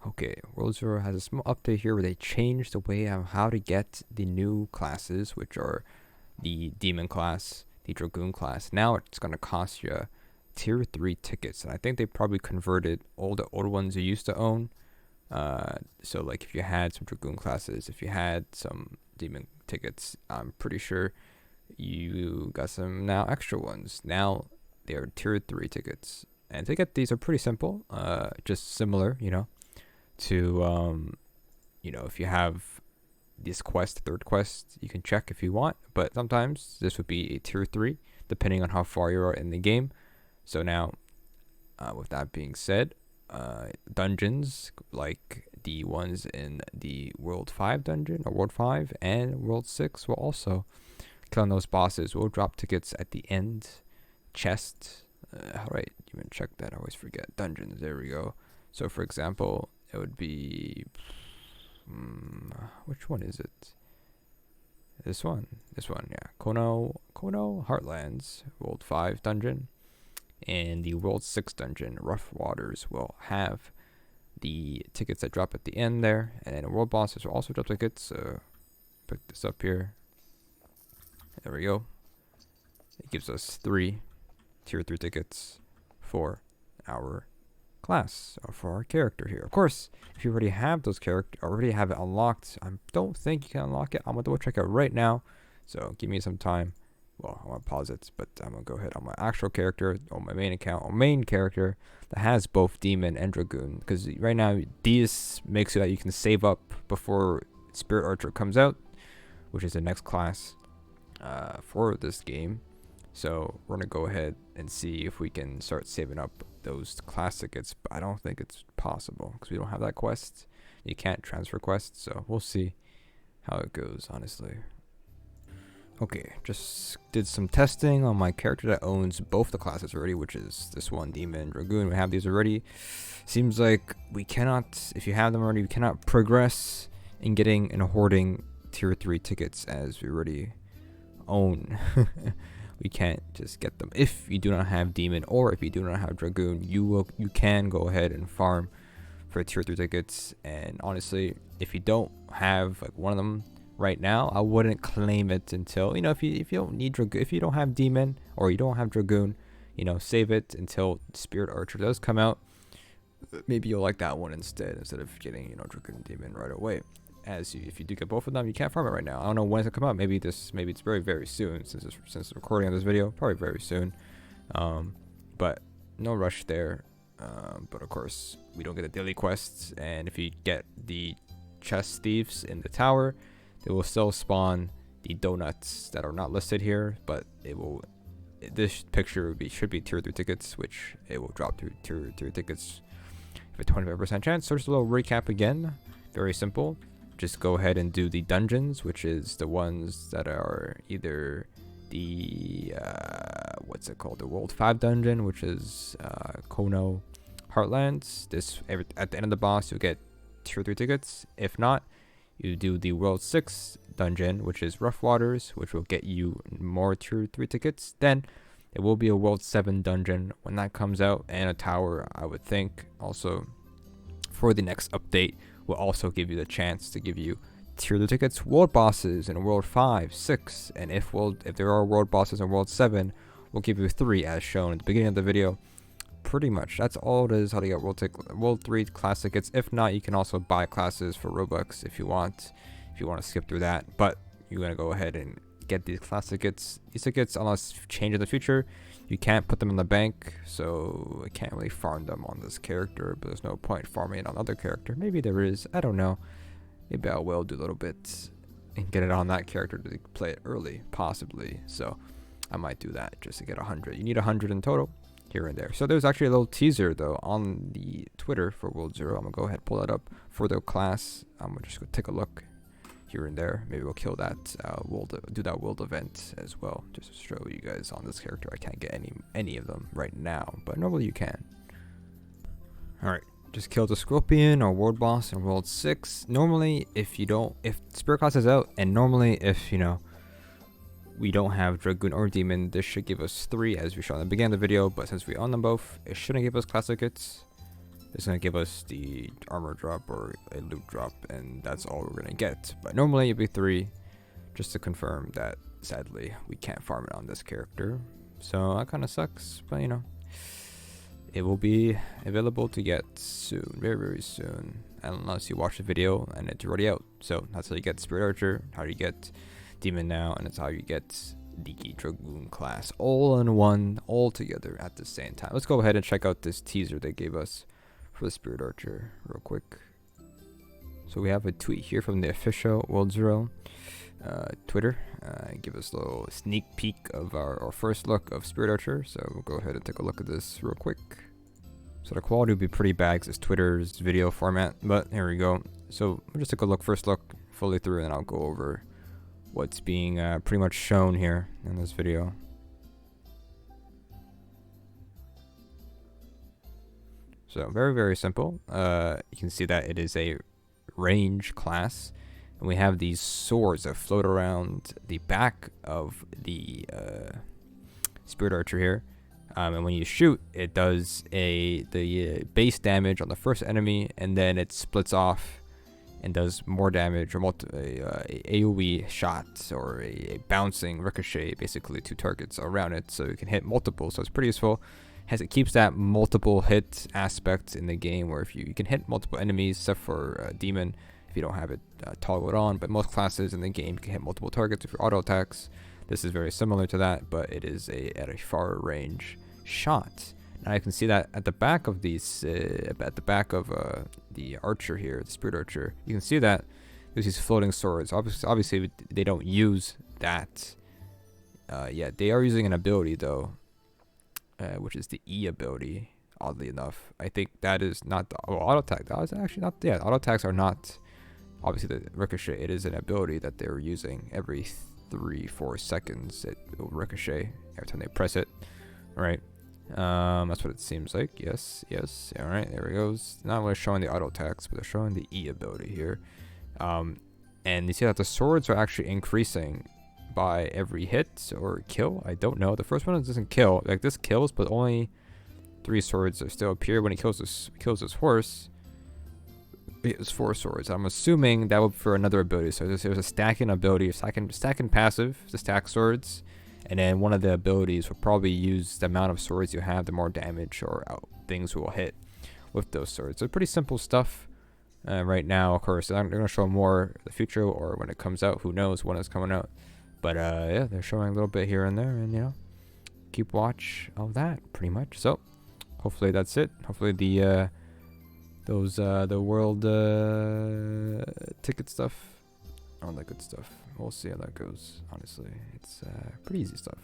Okay, World Zero has a small update here where they changed the way of how to get the new classes, which are the Demon class, the Dragoon class. Now it's going to cost you tier 3 tickets, and I think they probably converted all the old ones you used to own. So like if you had some Dragoon classes, if you had some Demon tickets, I'm pretty sure you got some now extra ones. Now they are tier 3 tickets. And to get these are pretty simple, just similar, to if you have this quest, third quest, you can check if you want, but sometimes this would be a tier 3 depending on how far you are in the game. So now with that being said, dungeons like the ones in the World 5 dungeon or World 5 and World 6 will also, killing those bosses will drop tickets at the end. Chest, right, even check that, I always forget. Dungeons, there we go. So for example, it would be which one is it? This one, yeah. Kono Heartlands World 5 dungeon and the World 6 dungeon Rough Waters will have the tickets that drop at the end there, and world bosses will also drop tickets. So put this up here. There we go. It gives us 3 tier 3 tickets for our class or for our character here. Of course, if you already have those already have it unlocked, I don't think you can unlock it. I'm gonna double check it right now, so give me some time. Well, I'm gonna pause it, but I'm gonna go ahead on my actual character, on my main account, on main character that has both Demon and Dragoon, because right now these makes it that you can save up before Spirit Archer comes out, which is the next class for this game. So we're gonna go ahead and see if we can start saving up those class tickets, but I don't think it's possible because we don't have that quest. You can't transfer quests, so we'll see how it goes, honestly. Okay, just did some testing on my character that owns both the classes already, which is this one, Demon and Dragoon. We have these already. Seems like we cannot, if you have them already, we cannot progress in getting and hoarding tier 3 tickets as we already own. We can't just get them. If you do not have Demon or if you do not have Dragoon, you can go ahead and farm for tier 3 tickets. And honestly, if you don't have like one of them right now, I wouldn't claim it until, if you don't need Dragoon, if you don't have Demon or you don't have Dragoon, save it until Spirit Archer does come out. Maybe you'll like that one instead of getting Dragoon and Demon right away. If you do get both of them, you can't farm it right now. I don't know when it's gonna come out. Maybe it's very, very soon, since the recording of this video, probably very soon. But no rush there. But of course, we don't get the daily quests, and if you get the chest thieves in the tower, they will still spawn the donuts that are not listed here. But this picture should be tier 3 tickets, which it will drop to tier 3 tickets with a 25% chance. So just a little recap again. Very simple. Just go ahead and do the dungeons, which is the ones that are either the what's it called, the World 5 dungeon, which is Kono Heartlands. At the end of the boss, you'll get tier 3 tickets. If not, you do the World 6 dungeon, which is Rough Waters, which will get you more tier 3 tickets. Then it will be a World 7 dungeon when that comes out, and a tower, I would think, also for the next update, will also give you the chance to give you tier 3 tickets, world bosses in World 5, 6, and if there are world bosses in World 7, we'll give you 3 as shown at the beginning of the video. Pretty much, that's all it is how to get World 3 class tickets. If not, you can also buy classes for Robux if you want to skip through that, but you're going to go ahead and get these class tickets. These tickets, unless change in the future, you can't put them in the bank, so I can't really farm them on this character, but there's no point farming it on other character. Maybe there is, I don't know. Maybe I will do a little bit and get it on that character to play it early, possibly. So I might do that just to get 100. You need 100 in total, here and there. So there's actually a little teaser though on the Twitter for World Zero. I'm gonna go ahead and pull that up for the class. I'm gonna just go take a look here and there. Maybe we'll kill that do that world event as well, just to show you guys on this character. I can't get any of them right now, but normally you can. All right, just killed the Scorpion or world boss in World 6. Normally, if Spirit class is out, and normally if we don't have Dragoon or Demon, this should give us 3 as we showed in the beginning of the video, but since we own them both, it shouldn't give us class tickets. it's gonna give us the armor drop or a loot drop, and that's all we're gonna get. But normally it'd be 3, just to confirm that sadly we can't farm it on this character. So that kind of sucks, but you know, it will be available to get soon, very very soon, unless you watch the video and it's already out. So that's how you get Spirit Archer, how you get Demon now, and it's how you get the Dragoon class all in one, all together at the same time. Let's go ahead and check out this teaser they gave us for the Spirit Archer real quick. So we have a tweet here from the official World Zero Twitter. Give us a little sneak peek of our first look of Spirit Archer. So we'll go ahead and take a look at this real quick. So the quality will be pretty bad because it's Twitter's video format, but here we go. So we'll just take a look, first look fully through, and then I'll go over what's being pretty much shown here in this video. So very very simple. You can see that it is a range class, and we have these swords that float around the back of the Spirit Archer here, and when you shoot, it does the base damage on the first enemy, and then it splits off and does more damage, or a AoE shot, or a bouncing ricochet basically to targets around it, so you can hit multiple. So it's pretty useful. It keeps that multiple hit aspect in the game, where if you can hit multiple enemies, except for Demon if you don't have it toggled on, but most classes in the game can hit multiple targets with your auto attacks. This is very similar to that, but it is at a far range shot. Now you can see that at the back of these, the archer here, the Spirit Archer, you can see that there's these floating swords. Obviously they don't use that yet. They are using an ability though, which is the E ability. Oddly enough, I think that is not the auto attack. That is actually not. Yeah, auto attacks are not. Obviously, the ricochet. It is an ability that they're using every 3-4 seconds. It will ricochet every time they press it. All right. That's what it seems like. Yes. All right. There it goes. Not really showing the auto attacks, but they're showing the E ability here. And you see that the swords are actually increasing by every hit or kill. I don't know. The first one doesn't kill. Like this kills, but only 3 swords are still appear when he kills his horse. He has 4 swords. I'm assuming that would be for another ability. So there's a stacking ability, stacking passive to stack swords, and then one of the abilities will probably use the amount of swords you have, the more damage or things will hit with those swords. So pretty simple stuff right now. Of course, they're going to show more in the future, or when it comes out. Who knows when it's coming out? But yeah, they're showing a little bit here and there, and you know, keep watch of that pretty much. So hopefully that's it. Hopefully the world ticket stuff, all that good stuff. We'll see how that goes. Honestly, it's pretty easy stuff.